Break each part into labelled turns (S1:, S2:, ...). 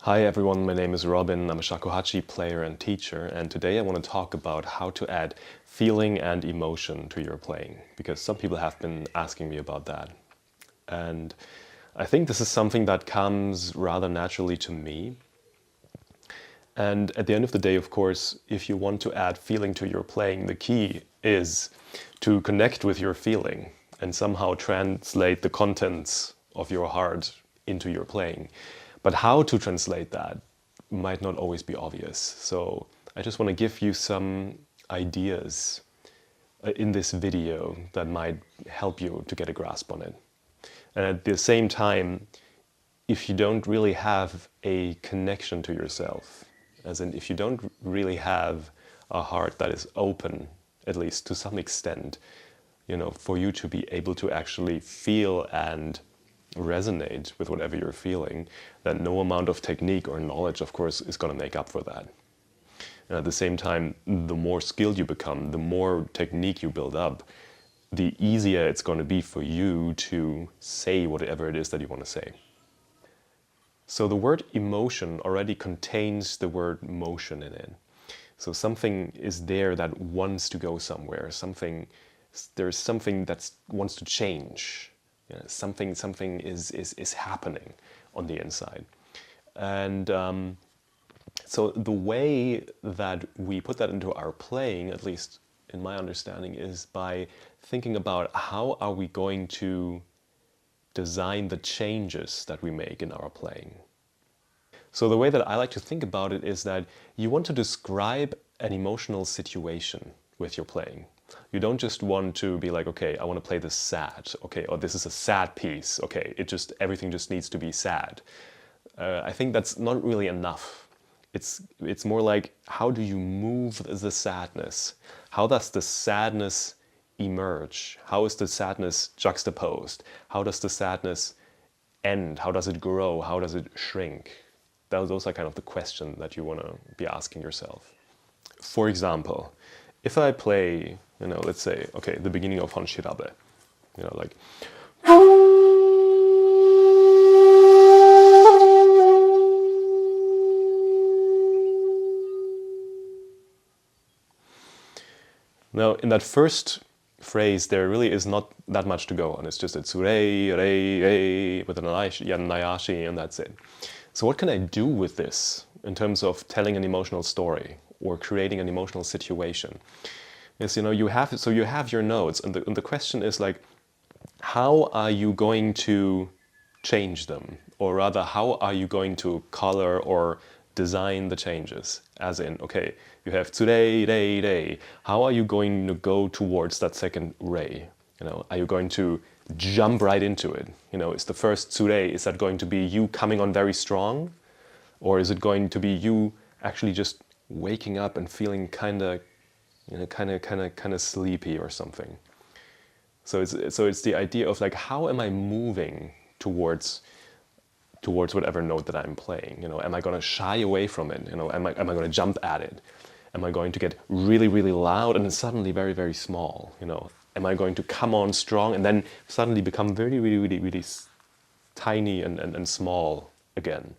S1: Hi everyone, my name is Robin. I'm a shakuhachi player and teacher, and today I want to talk about how to add feeling and emotion to your playing, because some people have been asking me about that. And I think this is something that comes rather naturally to me. And at the end of the day, of course, if you want to add feeling to your playing, the key is to connect with your feeling and somehow translate the contents of your heart into your playing. But how to translate that might not always be obvious. So I just want to give you some ideas in this video that might help you to get a grasp on it. And at the same time, if you don't really have a connection to yourself, as in if you don't really have a heart that is open, at least to some extent, for you to be able to actually feel and resonate with whatever you're feeling, then no amount of technique or knowledge, of course, is going to make up for that. And at the same time, the more skilled you become, the more technique you build up, the easier it's going to be for you to say whatever it is that you want to say. So the word emotion already contains the word motion in it. So something is there that wants to go somewhere. There's something that wants to change. Something is happening on the inside. And so the way that we put that into our playing, at least in my understanding, is by thinking about how are we going to design the changes that we make in our playing. So the way that I like to think about it is that you want to describe an emotional situation with your playing. You don't just want to be like, okay, I want to play this sad, okay, or this is a sad piece, okay, everything just needs to be sad. I think that's not really enough. It's more like, how do you move the sadness? How does the sadness emerge? How is the sadness juxtaposed? How does the sadness end? How does it grow? How does it shrink? Those are kind of the questions that you want to be asking yourself. For example, if I play, let's say, okay, the beginning of Honshirabe, like... Now, in that first phrase, there really is not that much to go on. It's just a tsurei, rei, rei, with an nayashi, and that's it. So what can I do with this in terms of telling an emotional story or creating an emotional situation? Is, you have your notes, and the question is like, how are you going to change them? Or rather, how are you going to color or design the changes? As in, okay, you have tsurei, rei, rei. How are you going to go towards that second rei? Are you going to jump right into it? Is the first tsurei, is that going to be you coming on very strong? Or is it going to be you actually just waking up and feeling kind of sleepy or something? So it's the idea of like, how am I moving towards whatever note that I'm playing? Am I going to shy away from it? Am I going to jump at it? Am I going to get really, really loud and then suddenly very, very small? Am I going to come on strong and then suddenly become very, really, really, really tiny and small again?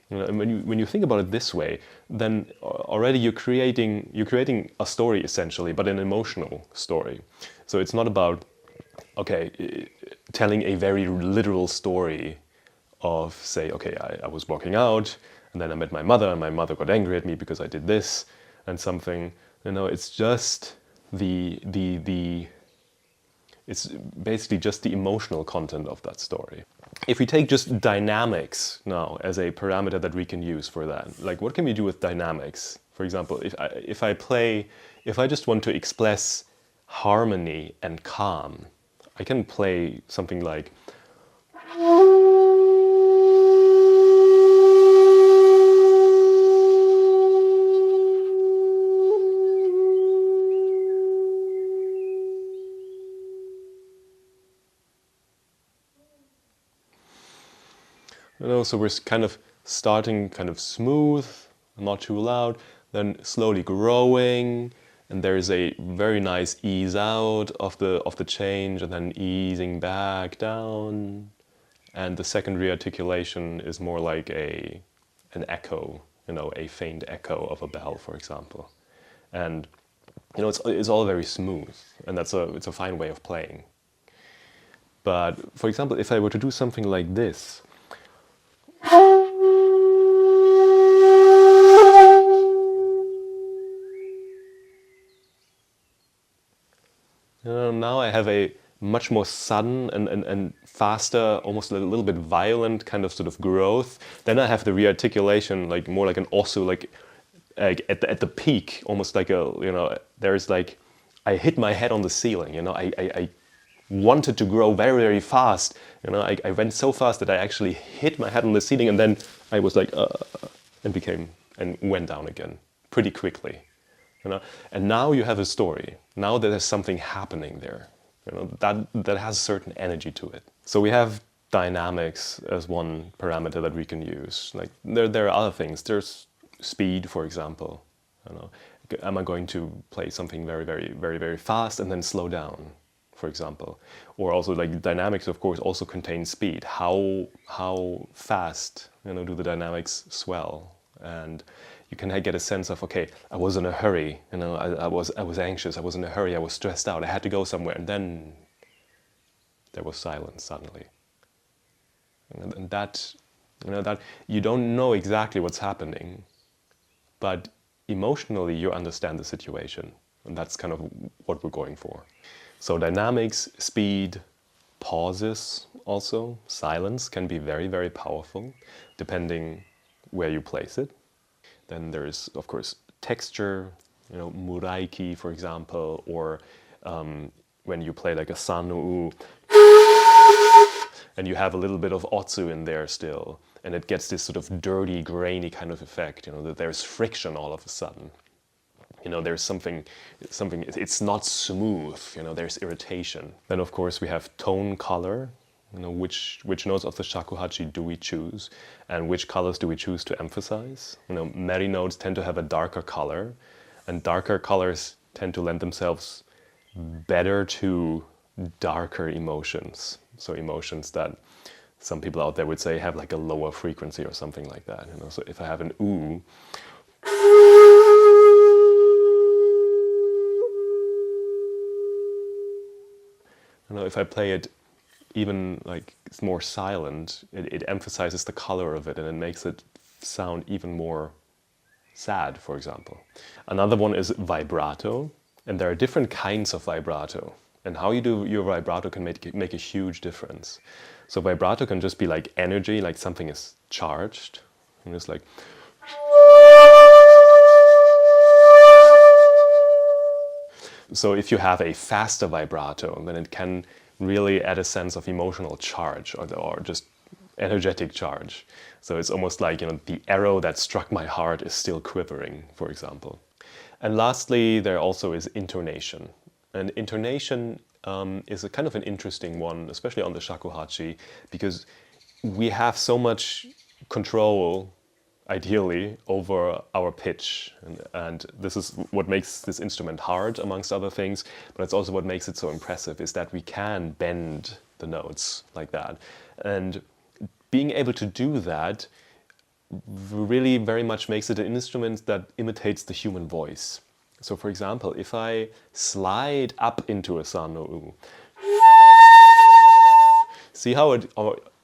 S1: And when you think about it this way, then already you're creating a story essentially, but an emotional story. So it's not about, okay, telling a very literal story of, say, okay, I was walking out and then I met my mother and my mother got angry at me because I did this and something. It's just it's basically just the emotional content of that story. If we take just dynamics now as a parameter that we can use for that, like what can we do with dynamics? For example, if I just want to express harmony and calm, I can play something like... So we're kind of starting kind of smooth, not too loud, then slowly growing, and there's a very nice ease out of the change, and then easing back down. And the second rearticulation is more like a an echo, a faint echo of a bell, for example. And it's all very smooth, and it's a fine way of playing. But for example, if I were to do something like this, now I have a much more sudden and faster, almost a little bit violent kind of sort of growth. Then I have the rearticulation, like more like an osu, like at the peak, almost like there's like, I hit my head on the ceiling, I wanted to grow very, very fast. I went so fast that I actually hit my head on the ceiling, and then I was like, and went down again pretty quickly. And now you have a story. Now there's something happening there, that has a certain energy to it. So we have dynamics as one parameter that we can use. Like there are other things. There's speed, for example. Am I going to play something very, very, very, very fast and then slow down, for example? Or also, like, dynamics, of course, also contain speed. How fast, do the dynamics swell? And you can get a sense of, okay, I was in a hurry, I was anxious, I was in a hurry, I was stressed out, I had to go somewhere, and then there was silence suddenly. And that you don't know exactly what's happening, but emotionally you understand the situation, and that's kind of what we're going for. So dynamics, speed, pauses also, silence can be very, very powerful, depending where you place it. Then there's, of course, texture, muraiki, for example, or when you play like a sanu, and you have a little bit of otsu in there still, and it gets this sort of dirty, grainy kind of effect, that there's friction all of a sudden. There's something, it's not smooth, there's irritation. Then, of course, we have tone color, which notes of the shakuhachi do we choose, and which colors do we choose to emphasize. Meri notes tend to have a darker color, and darker colors tend to lend themselves better to darker emotions. So emotions that some people out there would say have like a lower frequency or something like that. So if I have an ooh, if I play it even like it's more silent, it emphasizes the color of it, and it makes it sound even more sad, for example. Another one is vibrato, and there are different kinds of vibrato, and how you do your vibrato can make a huge difference. So vibrato can just be like energy, like something is charged, and it's like, so if you have a faster vibrato, then it can really add a sense of emotional charge or just energetic charge. So it's almost like, the arrow that struck my heart is still quivering, for example. And lastly, there also is intonation. And intonation is a kind of an interesting one, especially on the shakuhachi, because we have so much control, ideally, over our pitch, and this is what makes this instrument hard, amongst other things, but it's also what makes it so impressive, is that we can bend the notes like that. And being able to do that really very much makes it an instrument that imitates the human voice. So for example, if I slide up into a sano, see how it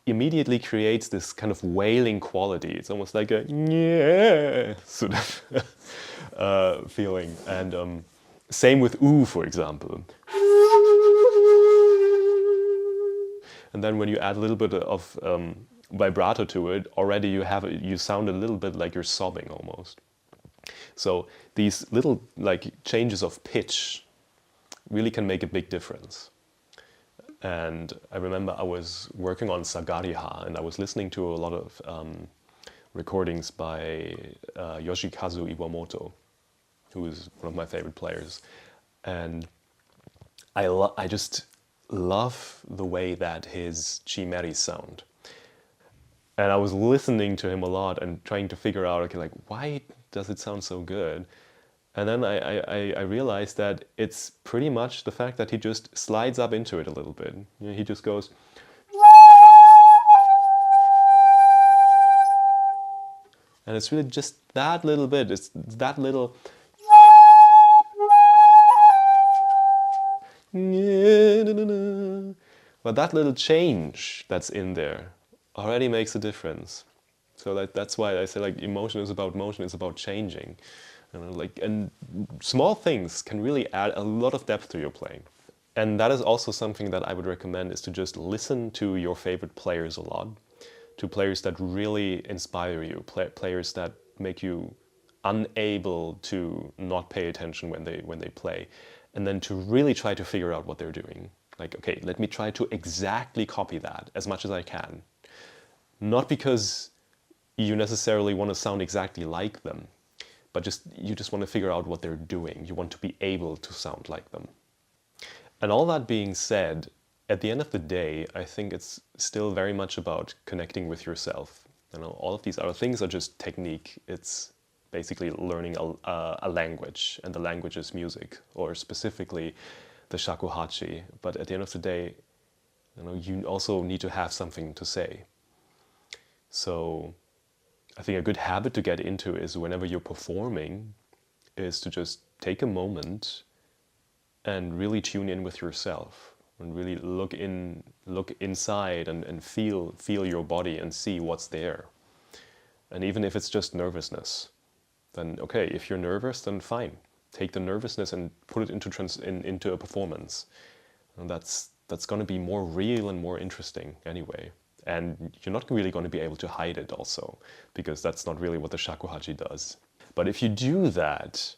S1: immediately creates this kind of wailing quality. It's almost like a yeah sort of feeling. And same with ooh, for example. And then when you add a little bit of vibrato to it, already you sound a little bit like you're sobbing almost. So these little changes of pitch really can make a big difference. And I remember I was working on Sagariha, and I was listening to a lot of recordings by Yoshikazu Iwamoto, who is one of my favorite players. And I just love the way that his chimeris sound. And I was listening to him a lot and trying to figure out, okay, why does it sound so good? And then I realized that it's pretty much the fact that he just slides up into it a little bit. He just goes, And it's really just that little bit, it's that little but that little change that's in there already makes a difference. So that's why I say like emotion is about motion, it's about changing. You know, like, and small things can really add a lot of depth to your playing. And that is also something that I would recommend, is to just listen to your favorite players a lot, to players that really inspire you, players that make you unable to not pay attention when they play, and then to really try to figure out what they're doing. Like, okay, let me try to exactly copy that as much as I can. Not because you necessarily want to sound exactly like them, but you just want to figure out what they're doing. You want to be able to sound like them. And all that being said, at the end of the day, I think it's still very much about connecting with yourself. You know, all of these other things are just technique. It's basically learning a language, and the language is music, or specifically the shakuhachi. But at the end of the day, you know, you also need to have something to say. So I think a good habit to get into is, whenever you're performing, is to just take a moment and really tune in with yourself, and really look inside and feel your body and see what's there. And even if it's just nervousness, then okay, if you're nervous, then fine. Take the nervousness and put it into a performance. And that's going to be more real and more interesting anyway. And you're not really going to be able to hide it also, because that's not really what the shakuhachi does. But if you do that,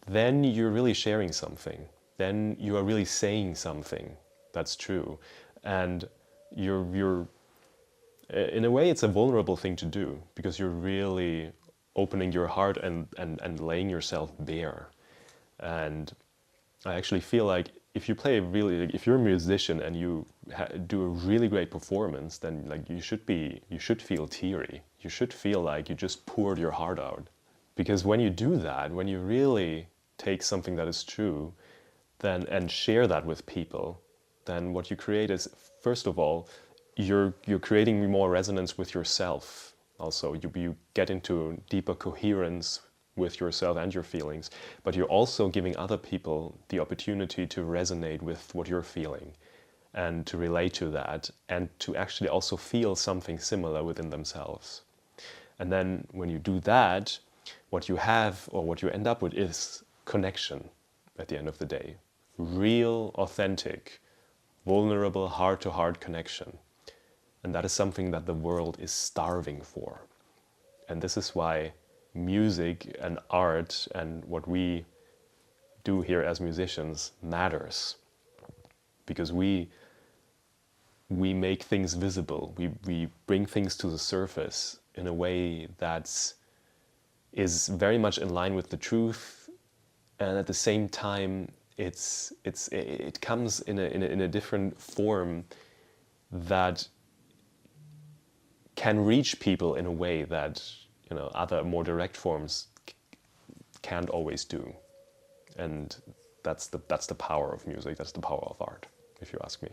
S1: then you're really sharing something. Then you are really saying something that's true. And you're in a way, it's a vulnerable thing to do, because you're really opening your heart and laying yourself bare. And I actually feel like if you're a musician and you do a really great performance, then like you should feel teary. You should feel like you just poured your heart out. Because when you do that, when you really take something that is true, then and share that with people, then what you create is, first of all, you're creating more resonance with yourself. Also, you get into deeper coherence with yourself and your feelings, but you're also giving other people the opportunity to resonate with what you're feeling and to relate to that, and to actually also feel something similar within themselves. And then when you do that, what you have, or what you end up with, is connection at the end of the day. Real, authentic, vulnerable, heart-to-heart connection. And that is something that the world is starving for. And this is why music and art and what we do here as musicians matters. Because we make things visible. We bring things to the surface in a way that is very much in line with the truth, and at the same time it comes in a different form that can reach people in a way that, you know, other more direct forms can't always do. And that's the power of music, that's the power of art, if you ask me.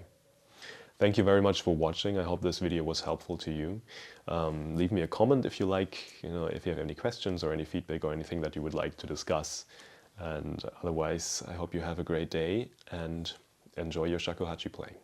S1: Thank you very much for watching. I hope this video was helpful to you. Leave me a comment if you like, you know, if you have any questions or any feedback or anything that you would like to discuss. And otherwise, I hope you have a great day and enjoy your shakuhachi playing.